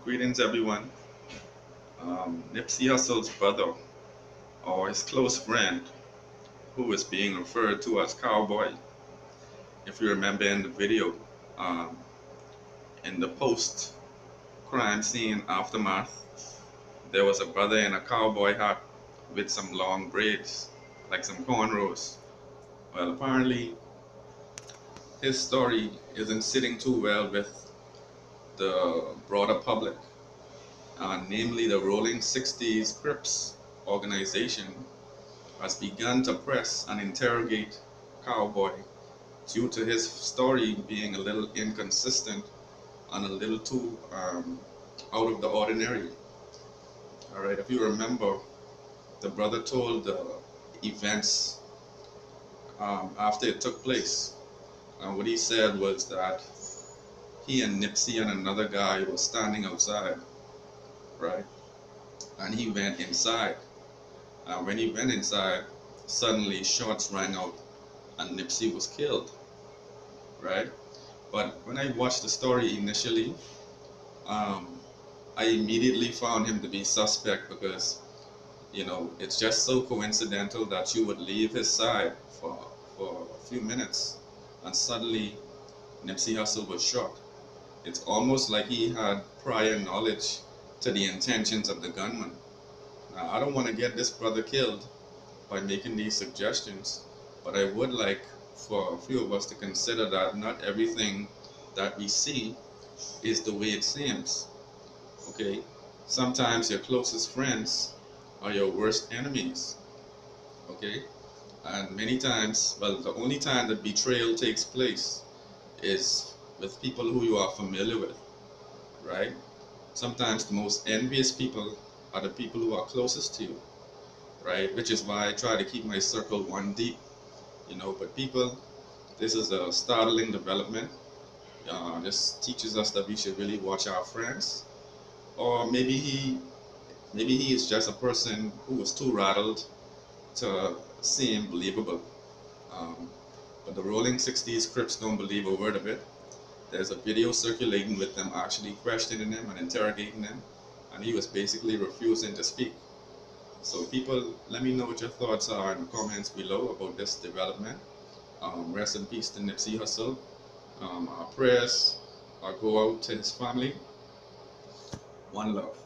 Greetings, everyone. Nipsey Hussle's brother, or his close friend, who is being referred to as Cowboy, if you remember in the video, um, in the post crime scene aftermath, there was a brother in a cowboy hat with some long braids, like some cornrows. Well, apparently, his story isn't sitting too well with the broader public, namely the Rolling 60s Crips organization has begun to press and interrogate Cowboy due to his story being a little inconsistent and a little too out of the ordinary. All right, if you remember, the brother told the events after it took place. And what he said was that he and Nipsey and another guy were standing outside, right? And he went inside. And when he went inside, suddenly shots rang out and Nipsey was killed, right? But when I watched the story initially, um, I immediately found him to be suspect because it's just so coincidental that you would leave his side for a few minutes and suddenly Nipsey Hussle was shot. It's almost like he had prior knowledge to the intentions of the gunman. Now, I don't want to get this brother killed by making these suggestions, but I would like for a few of us to consider that not everything that we see is the way it seems. Okay? Sometimes your closest friends are your worst enemies. Okay? And many times, well, the only time that betrayal takes place is with people who you are familiar with, right? Sometimes the most envious people are the people who are closest to you, right? Which is why I try to keep my circle one deep, But people, this is a startling development. This teaches us that we should really watch our friends, or maybe he is just a person who was too rattled to seem believable. Um, but the Rolling 60s Crips don't believe a word of it. There's a video circulating with them actually questioning him and interrogating him, and he was basically refusing to speak. So, people, let me know what your thoughts are in the comments below about this development. Rest in peace to Nipsey Hussle. Our prayers go out to his family. One love.